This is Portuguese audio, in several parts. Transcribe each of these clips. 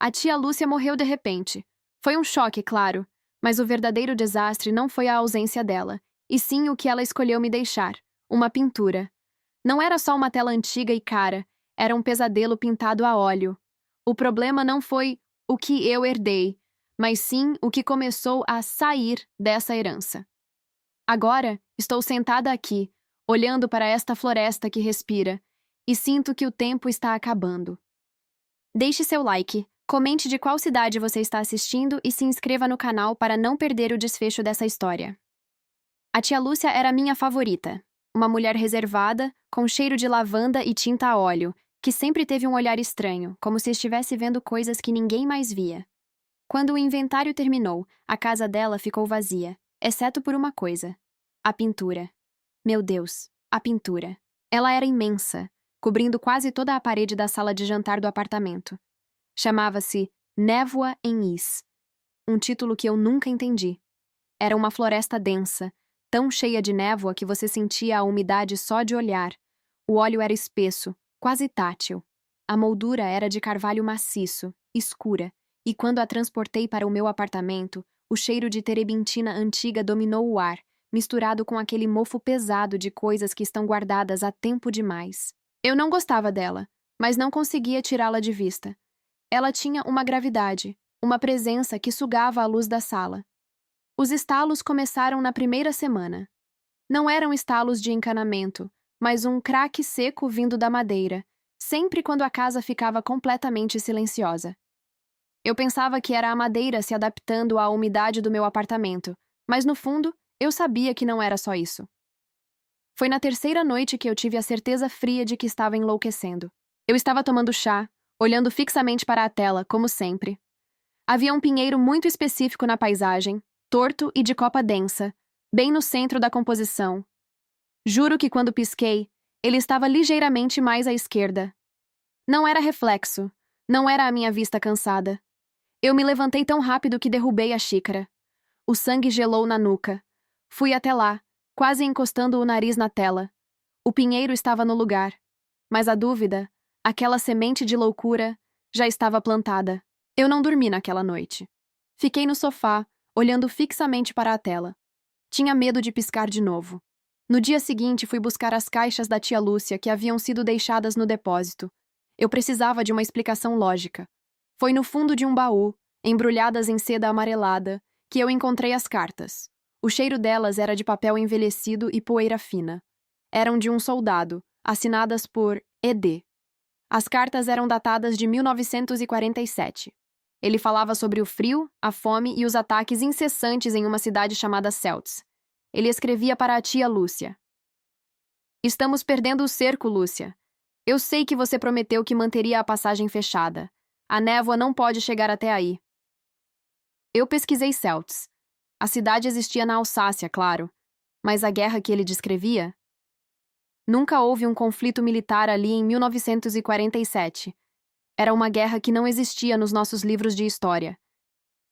A tia Lúcia morreu de repente. Foi um choque, claro, mas o verdadeiro desastre não foi a ausência dela, e sim o que ela escolheu me deixar: uma pintura. Não era só uma tela antiga e cara, era um pesadelo pintado a óleo. O problema não foi o que eu herdei, mas sim o que começou a sair dessa herança. Agora, estou sentada aqui, olhando para esta floresta que respira, e sinto que o tempo está acabando. Deixe seu like, comente de qual cidade você está assistindo e se inscreva no canal para não perder o desfecho dessa história. A tia Lúcia era minha favorita. Uma mulher reservada, com cheiro de lavanda e tinta a óleo, que sempre teve um olhar estranho, como se estivesse vendo coisas que ninguém mais via. Quando o inventário terminou, a casa dela ficou vazia, exceto por uma coisa: a pintura. Meu Deus, a pintura. Ela era imensa, cobrindo quase toda a parede da sala de jantar do apartamento. Chamava-se Névoa em Is, um título que eu nunca entendi. Era uma floresta densa, tão cheia de névoa que você sentia a umidade só de olhar. O óleo era espesso, quase tátil. A moldura era de carvalho maciço, escura, e quando a transportei para o meu apartamento, o cheiro de terebintina antiga dominou o ar, misturado com aquele mofo pesado de coisas que estão guardadas há tempo demais. Eu não gostava dela, mas não conseguia tirá-la de vista. Ela tinha uma gravidade, uma presença que sugava a luz da sala. Os estalos começaram na primeira semana. Não eram estalos de encanamento, mas um craque seco vindo da madeira, sempre quando a casa ficava completamente silenciosa. Eu pensava que era a madeira se adaptando à umidade do meu apartamento, mas no fundo, eu sabia que não era só isso. Foi na terceira noite que eu tive a certeza fria de que estava enlouquecendo. Eu estava tomando chá, olhando fixamente para a tela, como sempre. Havia um pinheiro muito específico na paisagem, torto e de copa densa, bem no centro da composição. Juro que quando pisquei, ele estava ligeiramente mais à esquerda. Não era reflexo, não era a minha vista cansada. Eu me levantei tão rápido que derrubei a xícara. O sangue gelou na nuca. Fui até lá, quase encostando o nariz na tela. O pinheiro estava no lugar, mas a dúvida, aquela semente de loucura, já estava plantada. Eu não dormi naquela noite. Fiquei no sofá, olhando fixamente para a tela. Tinha medo de piscar de novo. No dia seguinte, fui buscar as caixas da tia Lúcia que haviam sido deixadas no depósito. Eu precisava de uma explicação lógica. Foi no fundo de um baú, embrulhadas em seda amarelada, que eu encontrei as cartas. O cheiro delas era de papel envelhecido e poeira fina. Eram de um soldado, assinadas por ED. As cartas eram datadas de 1947. Ele falava sobre o frio, a fome e os ataques incessantes em uma cidade chamada Celts. Ele escrevia para a tia Lúcia: Estamos perdendo o cerco, Lúcia. Eu sei que você prometeu que manteria a passagem fechada. A névoa não pode chegar até aí. Eu pesquisei Celts. A cidade existia na Alsácia, claro. Mas a guerra que ele descrevia? Nunca houve um conflito militar ali em 1947. Era uma guerra que não existia nos nossos livros de história.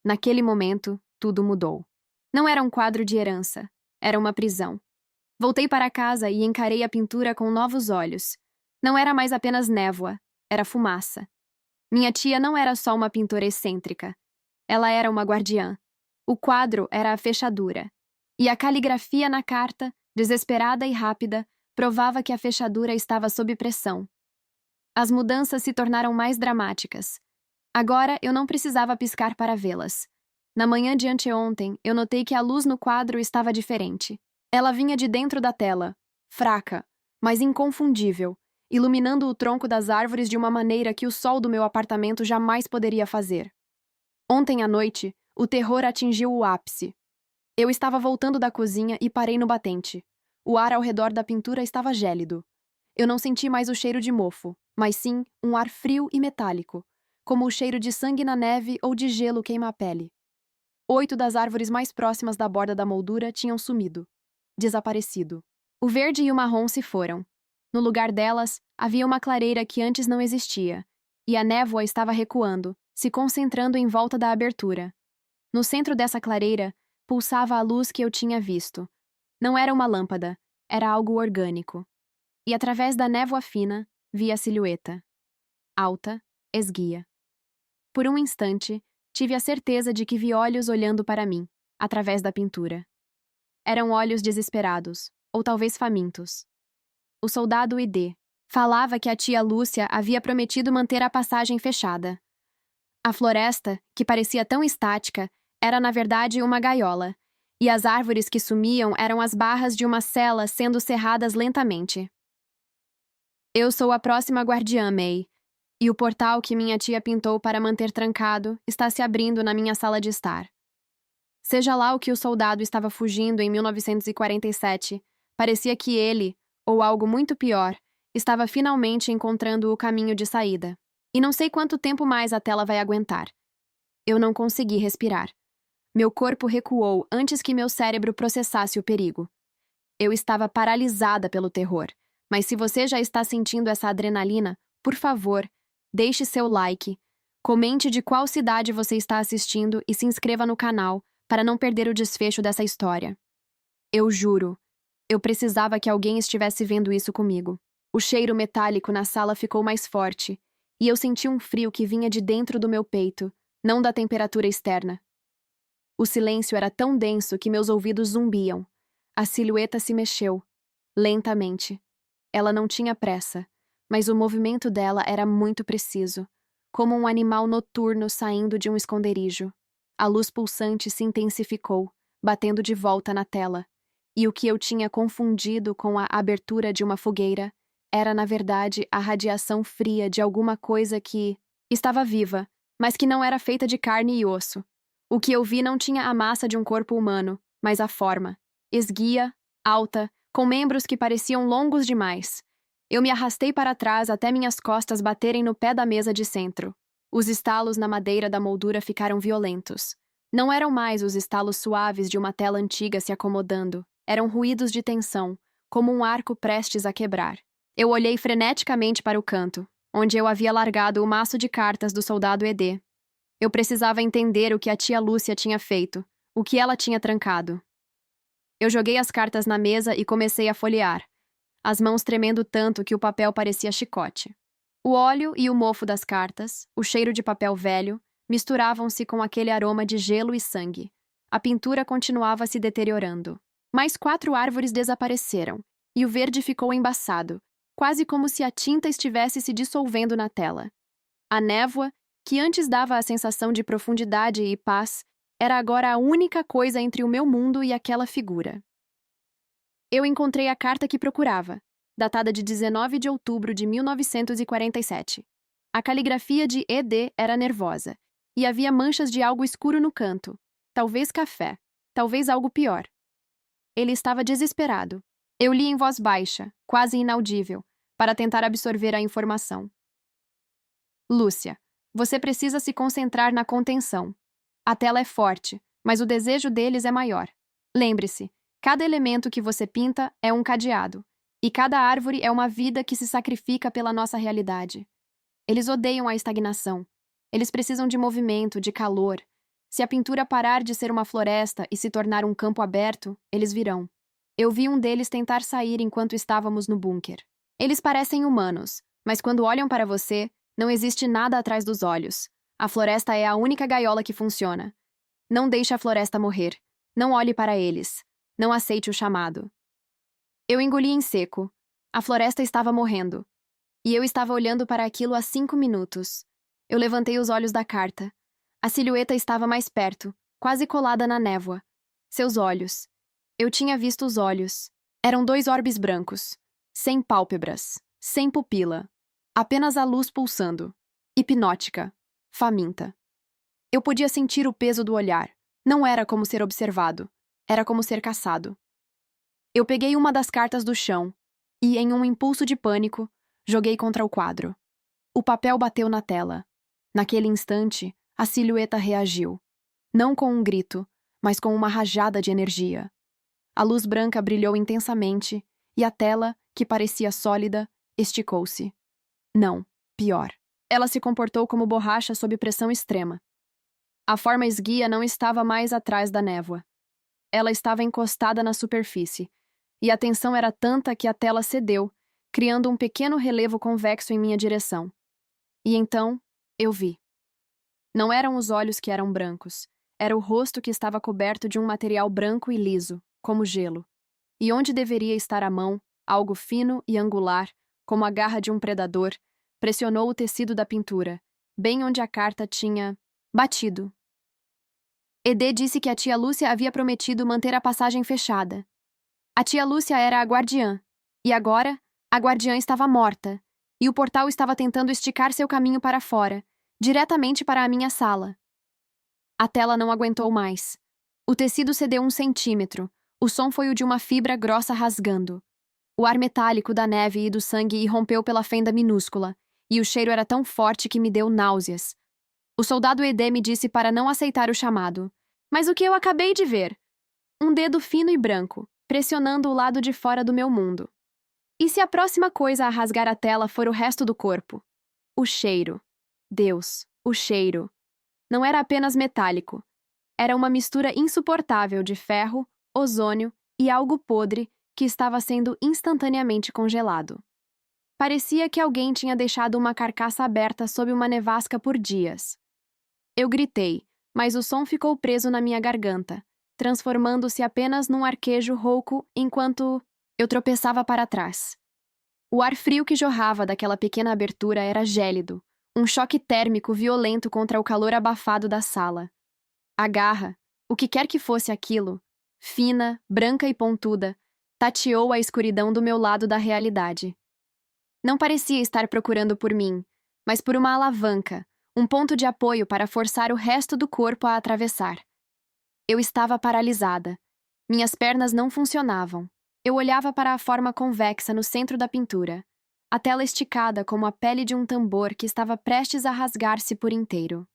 Naquele momento, tudo mudou. Não era um quadro de herança. Era uma prisão. Voltei para casa e encarei a pintura com novos olhos. Não era mais apenas névoa, era fumaça. Minha tia não era só uma pintora excêntrica. Ela era uma guardiã. O quadro era a fechadura. E a caligrafia na carta, desesperada e rápida, provava que a fechadura estava sob pressão. As mudanças se tornaram mais dramáticas. Agora eu não precisava piscar para vê-las. Na manhã de anteontem, eu notei que a luz no quadro estava diferente. Ela vinha de dentro da tela, fraca, mas inconfundível, iluminando o tronco das árvores de uma maneira que o sol do meu apartamento jamais poderia fazer. Ontem à noite, o terror atingiu o ápice. Eu estava voltando da cozinha e parei no batente. O ar ao redor da pintura estava gélido. Eu não senti mais o cheiro de mofo, mas sim um ar frio e metálico, como o cheiro de sangue na neve ou de gelo queima a pele. 8 das árvores mais próximas da borda da moldura tinham sumido. Desaparecido. O verde e o marrom se foram. No lugar delas, havia uma clareira que antes não existia, e a névoa estava recuando, se concentrando em volta da abertura. No centro dessa clareira, pulsava a luz que eu tinha visto. Não era uma lâmpada, era algo orgânico. E através da névoa fina, vi a silhueta. Alta, esguia. Por um instante, tive a certeza de que vi olhos olhando para mim, através da pintura. Eram olhos desesperados, ou talvez famintos. O soldado ID falava que a tia Lúcia havia prometido manter a passagem fechada. A floresta, que parecia tão estática, era na verdade uma gaiola, e as árvores que sumiam eram as barras de uma cela sendo cerradas lentamente. Eu sou a próxima guardiã, May, e o portal que minha tia pintou para manter trancado está se abrindo na minha sala de estar. Seja lá o que o soldado estava fugindo em 1947, parecia que ele, ou algo muito pior, estava finalmente encontrando o caminho de saída. E não sei quanto tempo mais a tela vai aguentar. Eu não consegui respirar. Meu corpo recuou antes que meu cérebro processasse o perigo. Eu estava paralisada pelo terror, mas se você já está sentindo essa adrenalina, por favor, deixe seu like, comente de qual cidade você está assistindo e se inscreva no canal para não perder o desfecho dessa história. Eu juro, eu precisava que alguém estivesse vendo isso comigo. O cheiro metálico na sala ficou mais forte, e eu senti um frio que vinha de dentro do meu peito, não da temperatura externa. O silêncio era tão denso que meus ouvidos zumbiam. A silhueta se mexeu, lentamente. Ela não tinha pressa, mas o movimento dela era muito preciso, como um animal noturno saindo de um esconderijo. A luz pulsante se intensificou, batendo de volta na tela, e o que eu tinha confundido com a abertura de uma fogueira era, na verdade, a radiação fria de alguma coisa que estava viva, mas que não era feita de carne e osso. O que eu vi não tinha a massa de um corpo humano, mas a forma. Esguia, alta, com membros que pareciam longos demais. Eu me arrastei para trás até minhas costas baterem no pé da mesa de centro. Os estalos na madeira da moldura ficaram violentos. Não eram mais os estalos suaves de uma tela antiga se acomodando. Eram ruídos de tensão, como um arco prestes a quebrar. Eu olhei freneticamente para o canto, onde eu havia largado o maço de cartas do soldado ED. Eu precisava entender o que a tia Lúcia tinha feito, o que ela tinha trancado. Eu joguei as cartas na mesa e comecei a folhear, as mãos tremendo tanto que o papel parecia chicote. O óleo e o mofo das cartas, o cheiro de papel velho, misturavam-se com aquele aroma de gelo e sangue. A pintura continuava se deteriorando. Mais 4 árvores desapareceram, e o verde ficou embaçado, quase como se a tinta estivesse se dissolvendo na tela. A névoa, que antes dava a sensação de profundidade e paz, era agora a única coisa entre o meu mundo e aquela figura. Eu encontrei a carta que procurava, datada de 19 de outubro de 1947. A caligrafia de ED era nervosa, e havia manchas de algo escuro no canto, talvez café, talvez algo pior. Ele estava desesperado. Eu li em voz baixa, quase inaudível, para tentar absorver a informação. Lúcia, você precisa se concentrar na contenção. A tela é forte, mas o desejo deles é maior. Lembre-se, cada elemento que você pinta é um cadeado, e cada árvore é uma vida que se sacrifica pela nossa realidade. Eles odeiam a estagnação. Eles precisam de movimento, de calor. Se a pintura parar de ser uma floresta e se tornar um campo aberto, eles virão. Eu vi um deles tentar sair enquanto estávamos no bunker. Eles parecem humanos, mas quando olham para você, não existe nada atrás dos olhos. A floresta é a única gaiola que funciona. Não deixe a floresta morrer. Não olhe para eles. Não aceite o chamado. Eu engoli em seco. A floresta estava morrendo. E eu estava olhando para aquilo há 5 minutos. Eu levantei os olhos da carta. A silhueta estava mais perto, quase colada na névoa. Seus olhos. Eu tinha visto os olhos. Eram 2 orbes brancos. Sem pálpebras. Sem pupila. Apenas a luz pulsando. Hipnótica. Faminta. Eu podia sentir o peso do olhar. Não era como ser observado. Era como ser caçado. Eu peguei uma das cartas do chão e, em um impulso de pânico, joguei contra o quadro. O papel bateu na tela. Naquele instante, a silhueta reagiu. Não com um grito, mas com uma rajada de energia. A luz branca brilhou intensamente e a tela, que parecia sólida, esticou-se. Não, pior. Ela se comportou como borracha sob pressão extrema. A forma esguia não estava mais atrás da névoa. Ela estava encostada na superfície, e a tensão era tanta que a tela cedeu, criando um pequeno relevo convexo em minha direção. E então, eu vi. Não eram os olhos que eram brancos. Era o rosto que estava coberto de um material branco e liso, como gelo. E onde deveria estar a mão, algo fino e angular, como a garra de um predador, pressionou o tecido da pintura, bem onde a carta tinha batido. Ed disse que a tia Lúcia havia prometido manter a passagem fechada. A tia Lúcia era a guardiã, e agora a guardiã estava morta, e o portal estava tentando esticar seu caminho para fora, diretamente para a minha sala. A tela não aguentou mais. O tecido cedeu 1 centímetro. O som foi o de uma fibra grossa rasgando. O ar metálico da neve e do sangue irrompeu pela fenda minúscula, e o cheiro era tão forte que me deu náuseas. O soldado Ed me disse para não aceitar o chamado. Mas o que eu acabei de ver? Um dedo fino e branco, pressionando o lado de fora do meu mundo. E se a próxima coisa a rasgar a tela for o resto do corpo? O cheiro. Deus, o cheiro. Não era apenas metálico. Era uma mistura insuportável de ferro, ozônio e algo podre que estava sendo instantaneamente congelado. Parecia que alguém tinha deixado uma carcaça aberta sob uma nevasca por dias. Eu gritei, mas o som ficou preso na minha garganta, transformando-se apenas num arquejo rouco enquanto eu tropeçava para trás. O ar frio que jorrava daquela pequena abertura era gélido, um choque térmico violento contra o calor abafado da sala. A garra, o que quer que fosse aquilo, fina, branca e pontuda, tateou a escuridão do meu lado da realidade. Não parecia estar procurando por mim, mas por uma alavanca, um ponto de apoio para forçar o resto do corpo a atravessar. Eu estava paralisada. Minhas pernas não funcionavam. Eu olhava para a forma convexa no centro da pintura, a tela esticada como a pele de um tambor que estava prestes a rasgar-se por inteiro.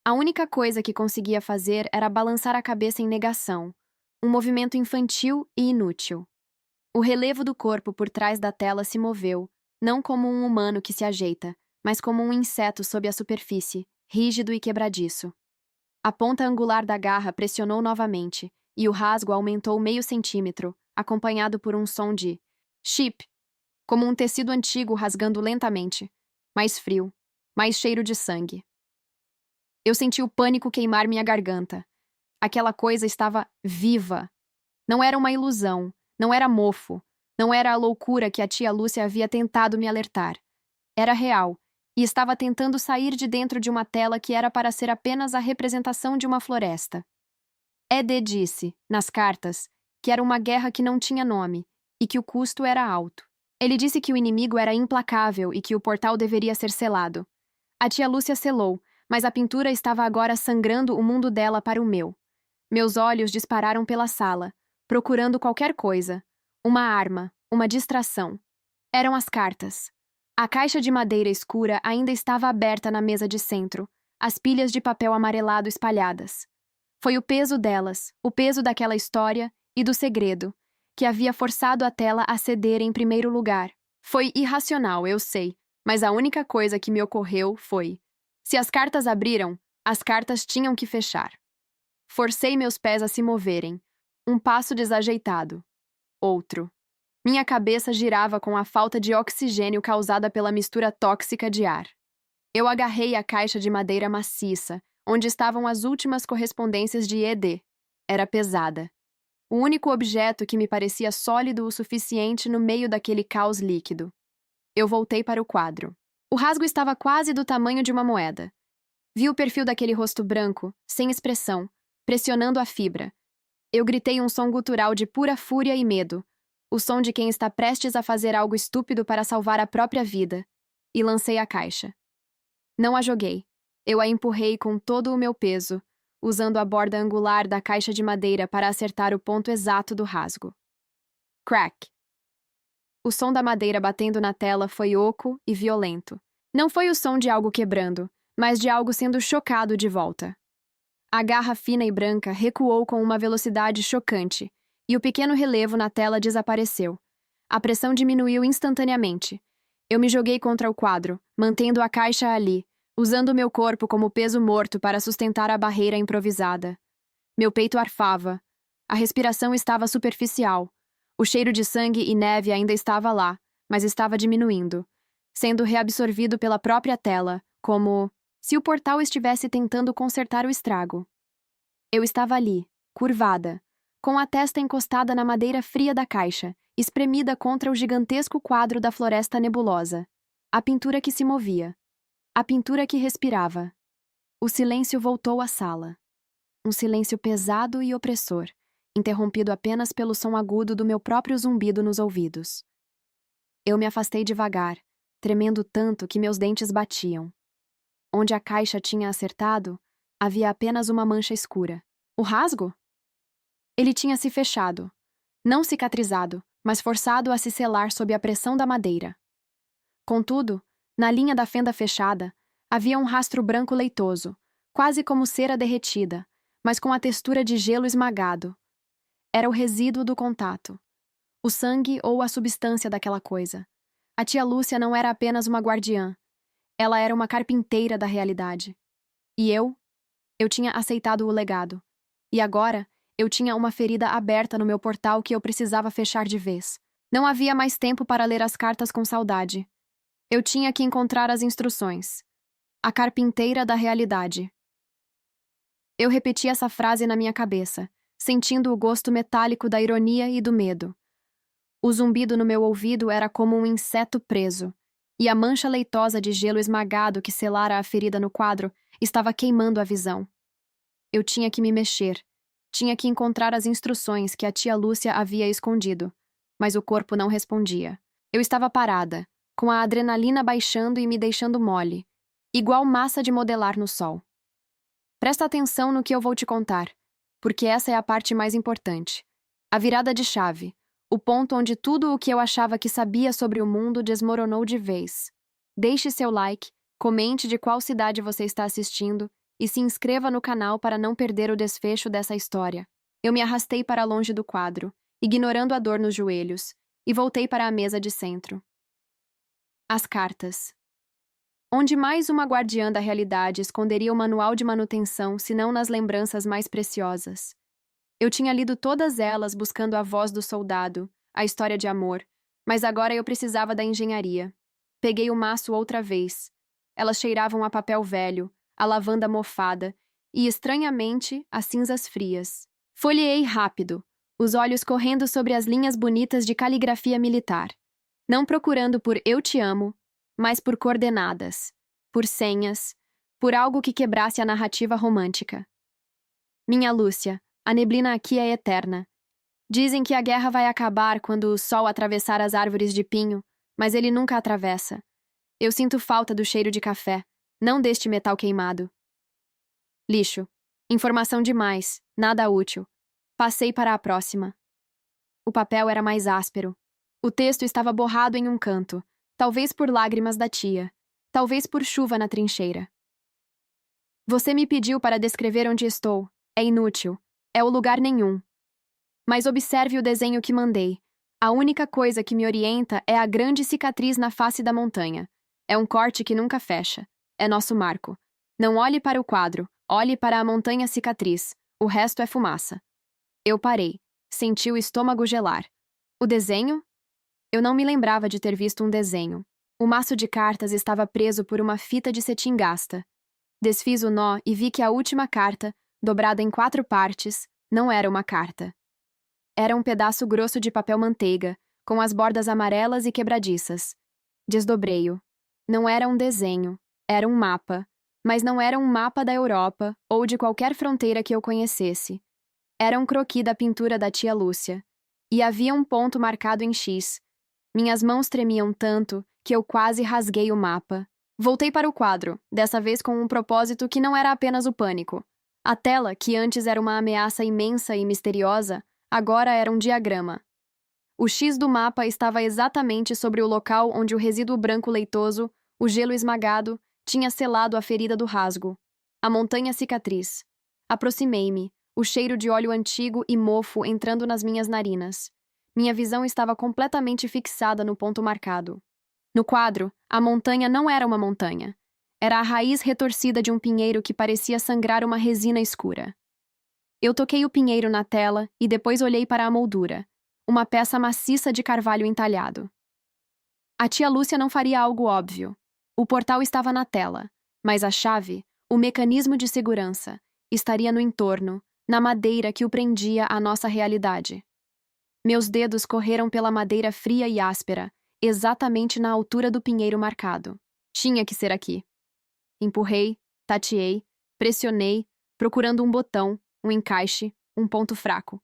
A única coisa que conseguia fazer era balançar a cabeça em negação, um movimento infantil e inútil. O relevo do corpo por trás da tela se moveu, não como um humano que se ajeita, mas como um inseto sob a superfície, rígido e quebradiço. A ponta angular da garra pressionou novamente, e o rasgo aumentou 0,5 centímetro, acompanhado por um som de chip, como um tecido antigo rasgando lentamente, mais frio, mais cheiro de sangue. Eu senti o pânico queimar minha garganta. Aquela coisa estava viva. Não era uma ilusão, não era mofo, não era a loucura que a tia Lúcia havia tentado me alertar. Era real, e estava tentando sair de dentro de uma tela que era para ser apenas a representação de uma floresta. Ed disse, nas cartas, que era uma guerra que não tinha nome, e que o custo era alto. Ele disse que o inimigo era implacável e que o portal deveria ser selado. A tia Lúcia selou, mas a pintura estava agora sangrando o mundo dela para o meu. Meus olhos dispararam pela sala, procurando qualquer coisa. Uma arma, uma distração. Eram as cartas. A caixa de madeira escura ainda estava aberta na mesa de centro, as pilhas de papel amarelado espalhadas. Foi o peso delas, o peso daquela história e do segredo, que havia forçado a tela a ceder em primeiro lugar. Foi irracional, eu sei, mas a única coisa que me ocorreu foi: se as cartas abriram, as cartas tinham que fechar. Forcei meus pés a se moverem. Um passo desajeitado. Outro. Minha cabeça girava com a falta de oxigênio causada pela mistura tóxica de ar. Eu agarrei a caixa de madeira maciça, onde estavam as últimas correspondências de Ed. Era pesada. O único objeto que me parecia sólido o suficiente no meio daquele caos líquido. Eu voltei para o quadro. O rasgo estava quase do tamanho de uma moeda. Vi o perfil daquele rosto branco, sem expressão, pressionando a fibra. Eu gritei um som gutural de pura fúria e medo, o som de quem está prestes a fazer algo estúpido para salvar a própria vida, e lancei a caixa. Não a joguei. Eu a empurrei com todo o meu peso, usando a borda angular da caixa de madeira para acertar o ponto exato do rasgo. Crack! O som da madeira batendo na tela foi oco e violento. Não foi o som de algo quebrando, mas de algo sendo chocado de volta. A garra fina e branca recuou com uma velocidade chocante, e o pequeno relevo na tela desapareceu. A pressão diminuiu instantaneamente. Eu me joguei contra o quadro, mantendo a caixa ali, usando meu corpo como peso morto para sustentar a barreira improvisada. Meu peito arfava. A respiração estava superficial. O cheiro de sangue e neve ainda estava lá, mas estava diminuindo, sendo reabsorvido pela própria tela, como Se o portal estivesse tentando consertar o estrago. Eu estava ali, curvada, com a testa encostada na madeira fria da caixa, espremida contra o gigantesco quadro da floresta nebulosa. A pintura que se movia. A pintura que respirava. O silêncio voltou à sala. Um silêncio pesado e opressor, interrompido apenas pelo som agudo do meu próprio zumbido nos ouvidos. Eu me afastei devagar, tremendo tanto que meus dentes batiam. Onde a caixa tinha acertado, havia apenas uma mancha escura. O rasgo? Ele tinha se fechado. Não cicatrizado, mas forçado a se selar sob a pressão da madeira. Contudo, na linha da fenda fechada, havia um rastro branco leitoso, quase como cera derretida, mas com a textura de gelo esmagado. Era o resíduo do contato. O sangue ou a substância daquela coisa. A tia Lúcia não era apenas uma guardiã. Ela era uma carpinteira da realidade. E eu tinha aceitado o legado. E agora, eu tinha uma ferida aberta no meu portal que eu precisava fechar de vez. Não havia mais tempo para ler as cartas com saudade. Eu tinha que encontrar as instruções. A carpinteira da realidade. Eu repeti essa frase na minha cabeça, sentindo o gosto metálico da ironia e do medo. O zumbido no meu ouvido era como um inseto preso, e a mancha leitosa de gelo esmagado que selara a ferida no quadro estava queimando a visão. Eu tinha que me mexer. Tinha que encontrar as instruções que a tia Lúcia havia escondido, mas o corpo não respondia. Eu estava parada, com a adrenalina baixando e me deixando mole, igual massa de modelar no sol. Presta atenção no que eu vou te contar, porque essa é a parte mais importante. A virada de chave, o ponto onde tudo o que eu achava que sabia sobre o mundo desmoronou de vez. Deixe seu like, comente de qual cidade você está assistindo e se inscreva no canal para não perder o desfecho dessa história. Eu me arrastei para longe do quadro, ignorando a dor nos joelhos, e voltei para a mesa de centro. As cartas. Onde mais uma guardiã da realidade esconderia o manual de manutenção, se não nas lembranças mais preciosas? Eu tinha lido todas elas buscando a voz do soldado, a história de amor, mas agora eu precisava da engenharia. Peguei o maço outra vez. Elas cheiravam a papel velho, a lavanda mofada e, estranhamente, a cinzas frias. Folheei rápido, os olhos correndo sobre as linhas bonitas de caligrafia militar. Não procurando por "eu te amo", mas por coordenadas, por senhas, por algo que quebrasse a narrativa romântica. Minha Lúcia, a neblina aqui é eterna. Dizem que a guerra vai acabar quando o sol atravessar as árvores de pinho, mas ele nunca atravessa. Eu sinto falta do cheiro de café, não deste metal queimado. Lixo. Informação demais, nada útil. Passei para a próxima. O papel era mais áspero. O texto estava borrado em um canto, talvez por lágrimas da tia, talvez por chuva na trincheira. Você me pediu para descrever onde estou. É inútil. É o lugar nenhum. Mas observe o desenho que mandei. A única coisa que me orienta é a grande cicatriz na face da montanha. É um corte que nunca fecha. É nosso marco. Não olhe para o quadro, olhe para a montanha cicatriz. O resto é fumaça. Eu parei. Senti o estômago gelar. O desenho? Eu não me lembrava de ter visto um desenho. O maço de cartas estava preso por uma fita de cetim gasta. Desfiz o nó e vi que a última carta, dobrada em 4 partes, não era uma carta. Era um pedaço grosso de papel manteiga, com as bordas amarelas e quebradiças. Desdobrei-o. Não era um desenho, era um mapa, mas não era um mapa da Europa ou de qualquer fronteira que eu conhecesse. Era um croquis da pintura da tia Lúcia. E havia um ponto marcado em X. Minhas mãos tremiam tanto que eu quase rasguei o mapa. Voltei para o quadro, dessa vez com um propósito que não era apenas o pânico. A tela, que antes era uma ameaça imensa e misteriosa, agora era um diagrama. O X do mapa estava exatamente sobre o local onde o resíduo branco leitoso, o gelo esmagado, tinha selado a ferida do rasgo. A montanha cicatriz. Aproximei-me, o cheiro de óleo antigo e mofo entrando nas minhas narinas. Minha visão estava completamente fixada no ponto marcado. No quadro, a montanha não era uma montanha. Era a raiz retorcida de um pinheiro que parecia sangrar uma resina escura. Eu toquei o pinheiro na tela e depois olhei para a moldura, uma peça maciça de carvalho entalhado. A tia Lúcia não faria algo óbvio. O portal estava na tela, Mas a chave, o mecanismo de segurança, estaria no entorno, na madeira que o prendia à nossa realidade. Meus dedos correram pela madeira fria e áspera, exatamente na altura do pinheiro marcado. Tinha que ser aqui. Empurrei, tateei, pressionei, procurando um botão, um encaixe, um ponto fraco.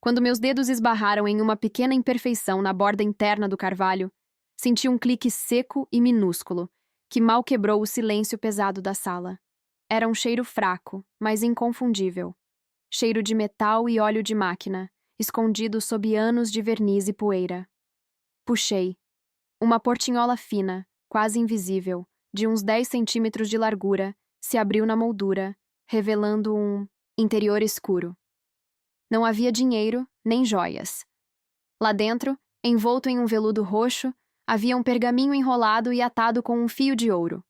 Quando meus dedos esbarraram em uma pequena imperfeição na borda interna do carvalho, senti um clique seco e minúsculo, que mal quebrou o silêncio pesado da sala. Era um cheiro fraco, mas inconfundível. Cheiro de metal e óleo de máquina, escondido sob anos de verniz e poeira. Puxei. Uma portinhola fina, quase invisível, de uns 10 centímetros de largura, se abriu na moldura, revelando um interior escuro. Não havia dinheiro, nem joias. Lá dentro, envolto em um veludo roxo, havia um pergaminho enrolado e atado com um fio de ouro.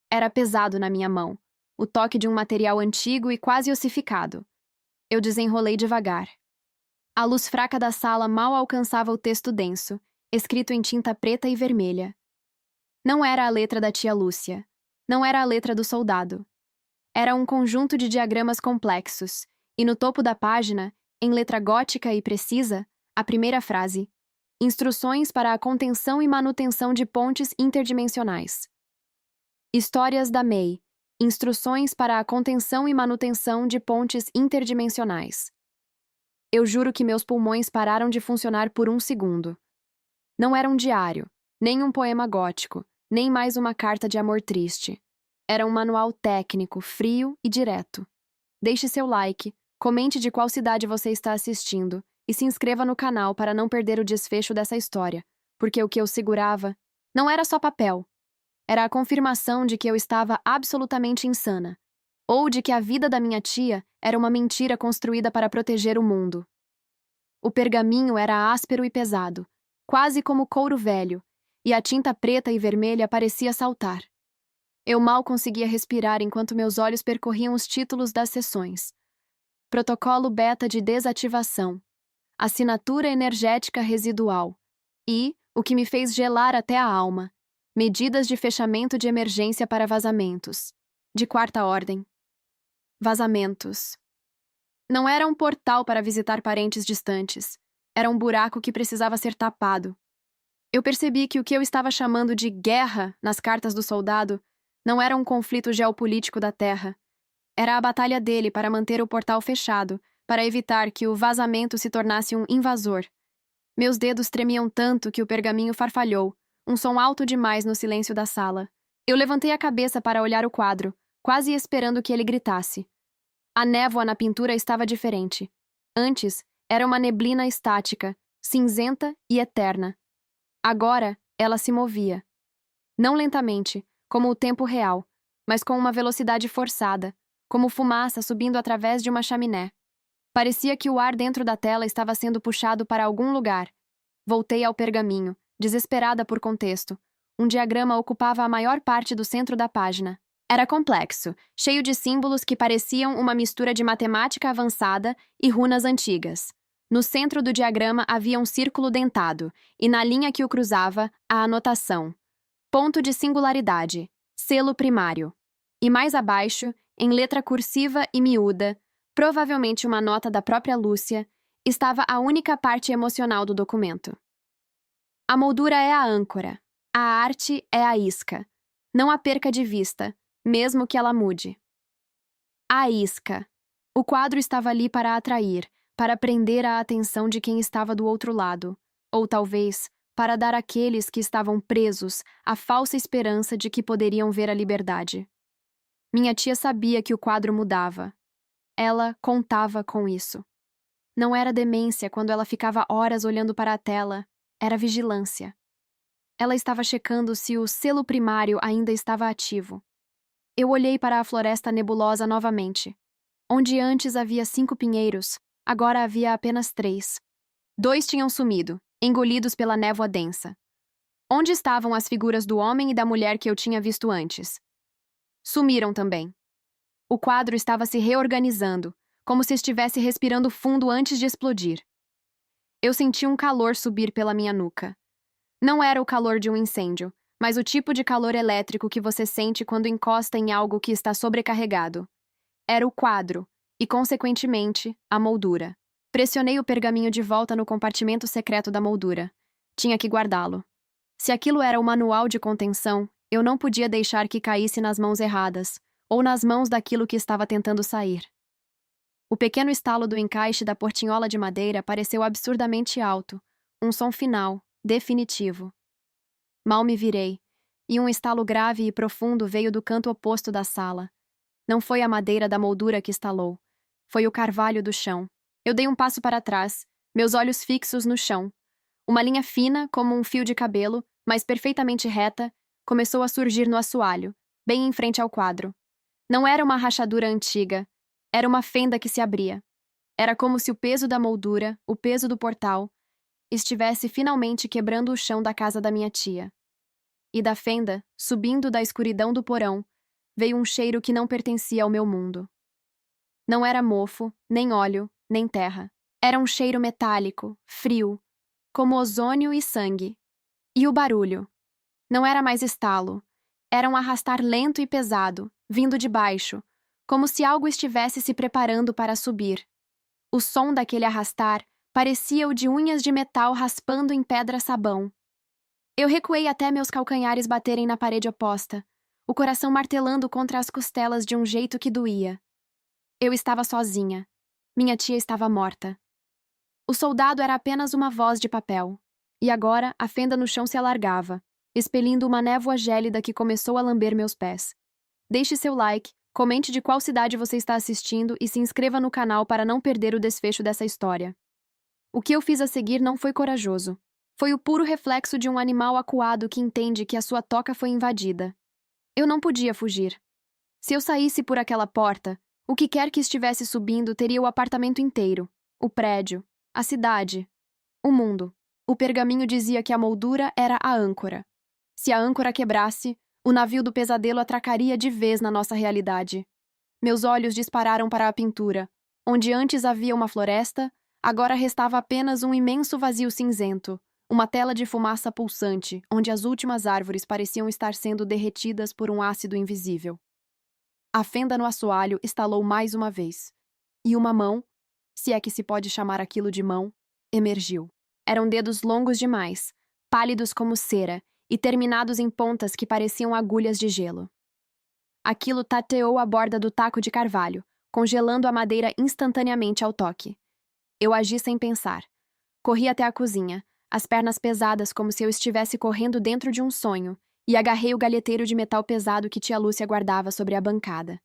Era pesado na minha mão, o toque de um material antigo e quase ossificado. Eu desenrolei devagar. A luz fraca da sala mal alcançava o texto denso, escrito em tinta preta e vermelha. Não era a letra da tia Lúcia. Não era a letra do soldado. Era um conjunto de diagramas complexos, e no topo da página, em letra gótica e precisa, a primeira frase: Instruções para a contenção e manutenção de pontes interdimensionais. Histórias da MEI. Instruções para a contenção e manutenção de pontes interdimensionais. Eu juro que meus pulmões pararam de funcionar por um segundo. Não era um diário, nem um poema gótico, nem mais uma carta de amor triste. Era um manual técnico, frio e direto. Deixe seu like, comente de qual cidade você está assistindo e se inscreva no canal para não perder o desfecho dessa história, porque o que eu segurava não era só papel. Era a confirmação de que eu estava absolutamente insana, ou de que a vida da minha tia era uma mentira construída para proteger o mundo. O pergaminho era áspero e pesado, quase como couro velho, e a tinta preta e vermelha parecia saltar. Eu mal conseguia respirar enquanto meus olhos percorriam os títulos das sessões. Protocolo beta de desativação, assinatura energética residual e, o que me fez gelar até a alma, medidas de fechamento de emergência para vazamentos. De quarta ordem. Vazamentos. Não era um portal para visitar parentes distantes. Era um buraco que precisava ser tapado. Eu percebi que o que eu estava chamando de guerra nas cartas do soldado não era um conflito geopolítico da Terra. Era a batalha dele para manter o portal fechado, para evitar que o vazamento se tornasse um invasor. Meus dedos tremiam tanto que o pergaminho farfalhou, um som alto demais no silêncio da sala. Eu levantei a cabeça para olhar o quadro, quase esperando que ele gritasse. A névoa na pintura estava diferente. Antes, era uma neblina estática, cinzenta e eterna. Agora, ela se movia. Não lentamente, como o tempo real, mas com uma velocidade forçada, como fumaça subindo através de uma chaminé. Parecia que o ar dentro da tela estava sendo puxado para algum lugar. Voltei ao pergaminho, desesperada por contexto. Um diagrama ocupava a maior parte do centro da página. Era complexo, cheio de símbolos que pareciam uma mistura de matemática avançada e runas antigas. No centro do diagrama havia um círculo dentado, e na linha que o cruzava, a anotação: ponto de singularidade, selo primário. E mais abaixo, em letra cursiva e miúda, provavelmente uma nota da própria Lúcia, estava a única parte emocional do documento. A moldura é a âncora, a arte é a isca. Não a perca de vista, mesmo que ela mude. A isca. O quadro estava ali para atrair, para prender a atenção de quem estava do outro lado, ou talvez para dar àqueles que estavam presos a falsa esperança de que poderiam ver a liberdade. Minha tia sabia que o quadro mudava. Ela contava com isso. Não era demência quando ela ficava horas olhando para a tela, era vigilância. Ela estava checando se o selo primário ainda estava ativo. Eu olhei para a floresta nebulosa novamente. Onde antes havia 5 pinheiros, agora havia apenas 3. 2 tinham sumido, engolidos pela névoa densa. Onde estavam as figuras do homem e da mulher que eu tinha visto antes? Sumiram também. O quadro estava se reorganizando, como se estivesse respirando fundo antes de explodir. Eu senti um calor subir pela minha nuca. Não era o calor de um incêndio, mas o tipo de calor elétrico que você sente quando encosta em algo que está sobrecarregado. Era o quadro, e, consequentemente, a moldura. Pressionei o pergaminho de volta no compartimento secreto da moldura. Tinha que guardá-lo. Se aquilo era o manual de contenção, eu não podia deixar que caísse nas mãos erradas, ou nas mãos daquilo que estava tentando sair. O pequeno estalo do encaixe da portinhola de madeira pareceu absurdamente alto, um som final, definitivo. Mal me virei, e um estalo grave e profundo veio do canto oposto da sala. Não foi a madeira da moldura que estalou, foi o carvalho do chão. Eu dei um passo para trás, meus olhos fixos no chão. Uma linha fina, como um fio de cabelo, mas perfeitamente reta, começou a surgir no assoalho, bem em frente ao quadro. Não era uma rachadura antiga, era uma fenda que se abria. Era como se o peso da moldura, o peso do portal, estivesse finalmente quebrando o chão da casa da minha tia. E da fenda, subindo da escuridão do porão, veio um cheiro que não pertencia ao meu mundo. Não era mofo, nem óleo, nem terra. Era um cheiro metálico, frio, como ozônio e sangue. E o barulho? Não era mais estalo. Era um arrastar lento e pesado, vindo de baixo, como se algo estivesse se preparando para subir. O som daquele arrastar parecia o de unhas de metal raspando em pedra-sabão. Eu recuei até meus calcanhares baterem na parede oposta, o coração martelando contra as costelas de um jeito que doía. Eu estava sozinha. Minha tia estava morta. O soldado era apenas uma voz de papel. E agora a fenda no chão se alargava, expelindo uma névoa gélida que começou a lamber meus pés. Deixe seu like, comente de qual cidade você está assistindo e se inscreva no canal para não perder o desfecho dessa história. O que eu fiz a seguir não foi corajoso. Foi o puro reflexo de um animal acuado que entende que a sua toca foi invadida. Eu não podia fugir. Se eu saísse por aquela porta, o que quer que estivesse subindo teria o apartamento inteiro, o prédio, a cidade, o mundo. O pergaminho dizia que a moldura era a âncora. Se a âncora quebrasse, o navio do pesadelo atracaria de vez na nossa realidade. Meus olhos dispararam para a pintura. Onde antes havia uma floresta, agora restava apenas um imenso vazio cinzento, uma tela de fumaça pulsante, onde as últimas árvores pareciam estar sendo derretidas por um ácido invisível. A fenda no assoalho estalou mais uma vez. E uma mão, se é que se pode chamar aquilo de mão, emergiu. Eram dedos longos demais, pálidos como cera, e terminados em pontas que pareciam agulhas de gelo. Aquilo tateou a borda do taco de carvalho, congelando a madeira instantaneamente ao toque. Eu agi sem pensar. Corri até a cozinha, as pernas pesadas como se eu estivesse correndo dentro de um sonho, e agarrei o galheteiro de metal pesado que tia Lúcia guardava sobre a bancada.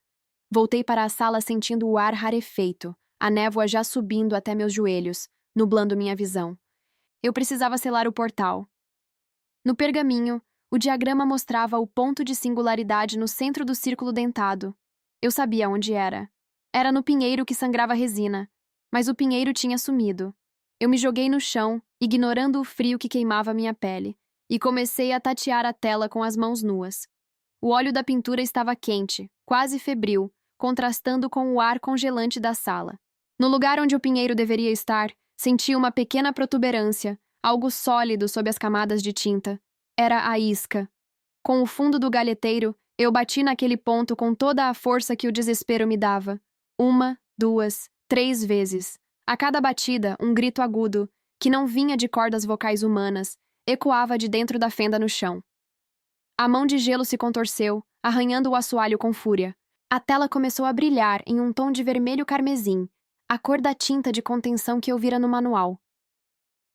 Voltei para a sala sentindo o ar rarefeito, a névoa já subindo até meus joelhos, nublando minha visão. Eu precisava selar o portal. No pergaminho, o diagrama mostrava o ponto de singularidade no centro do círculo dentado. Eu sabia onde era. Era no pinheiro que sangrava resina, mas o pinheiro tinha sumido. Eu me joguei no chão, ignorando o frio que queimava minha pele, e comecei a tatear a tela com as mãos nuas. O óleo da pintura estava quente, quase febril, contrastando com o ar congelante da sala. No lugar onde o pinheiro deveria estar, senti uma pequena protuberância, algo sólido sob as camadas de tinta. Era a isca. Com o fundo do galheteiro, eu bati naquele ponto com toda a força que o desespero me dava. 1, 2, 3 vezes. A cada batida, um grito agudo, que não vinha de cordas vocais humanas, ecoava de dentro da fenda no chão. A mão de gelo se contorceu, arranhando o assoalho com fúria. A tela começou a brilhar em um tom de vermelho carmesim, a cor da tinta de contenção que eu vira no manual.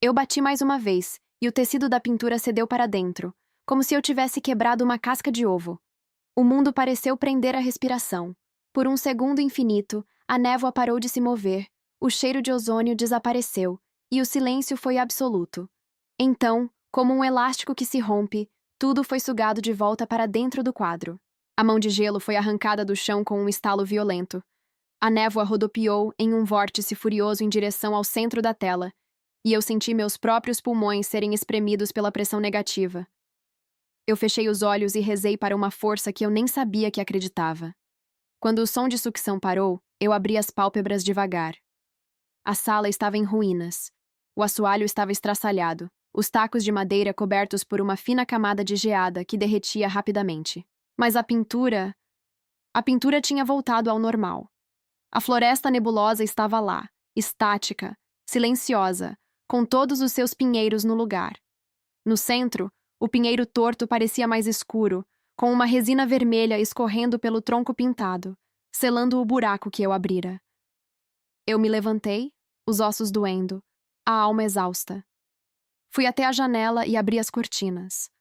Eu bati mais uma vez, e o tecido da pintura cedeu para dentro, como se eu tivesse quebrado uma casca de ovo. O mundo pareceu prender a respiração. Por um segundo infinito, a névoa parou de se mover, o cheiro de ozônio desapareceu, e o silêncio foi absoluto. Então, como um elástico que se rompe, tudo foi sugado de volta para dentro do quadro. A mão de gelo foi arrancada do chão com um estalo violento. A névoa rodopiou em um vórtice furioso em direção ao centro da tela, e eu senti meus próprios pulmões serem espremidos pela pressão negativa. Eu fechei os olhos e rezei para uma força que eu nem sabia que acreditava. Quando o som de sucção parou, eu abri as pálpebras devagar. A sala estava em ruínas. O assoalho estava estraçalhado. os tacos de madeira cobertos por uma fina camada de geada que derretia rapidamente. Mas a pintura tinha voltado ao normal. A floresta nebulosa estava lá, estática, silenciosa, com todos os seus pinheiros no lugar. No centro, o pinheiro torto parecia mais escuro, com uma resina vermelha escorrendo pelo tronco pintado, selando o buraco que eu abrira. Eu me levantei, os ossos doendo, a alma exausta. Fui até a janela e abri as cortinas.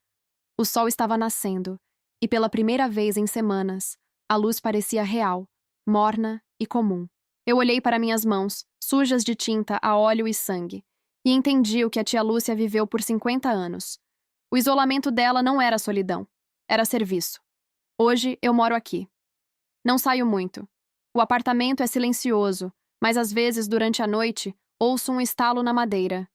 O sol estava nascendo, e pela primeira vez em semanas, a luz parecia real, morna e comum. Eu olhei para minhas mãos, sujas de tinta a óleo e sangue, e entendi o que a tia Lúcia viveu por 50 anos. O isolamento dela não era solidão, era serviço. Hoje eu moro aqui. Não saio muito. O apartamento é silencioso, mas às vezes, durante a noite, ouço um estalo na madeira.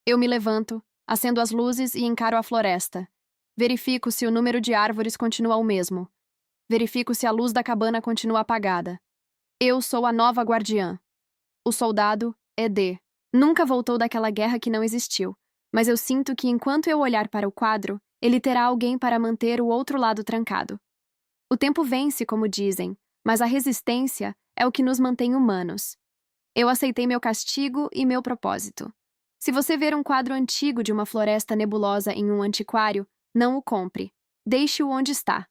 Eu me levanto, acendo as luzes e encaro a floresta. Verifico se o número de árvores continua o mesmo. Verifico se a luz da cabana continua apagada. Eu sou a nova guardiã. O soldado é D. Nunca voltou daquela guerra que não existiu, mas eu sinto que enquanto eu olhar para o quadro, ele terá alguém para manter o outro lado trancado. O tempo vence, como dizem, mas a resistência é o que nos mantém humanos. Eu aceitei meu castigo e meu propósito. Se você ver um quadro antigo de uma floresta nebulosa em um antiquário, não o compre. Deixe-o onde está.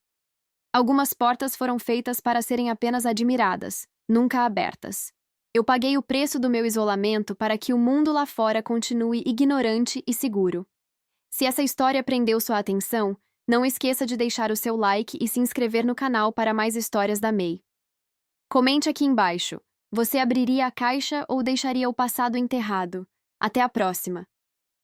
Algumas portas foram feitas para serem apenas admiradas, nunca abertas. Eu paguei o preço do meu isolamento para que o mundo lá fora continue ignorante e seguro. Se essa história prendeu sua atenção, não esqueça de deixar o seu like e se inscrever no canal para mais histórias da May. Comente aqui embaixo. Você abriria a caixa ou deixaria o passado enterrado? Até a próxima!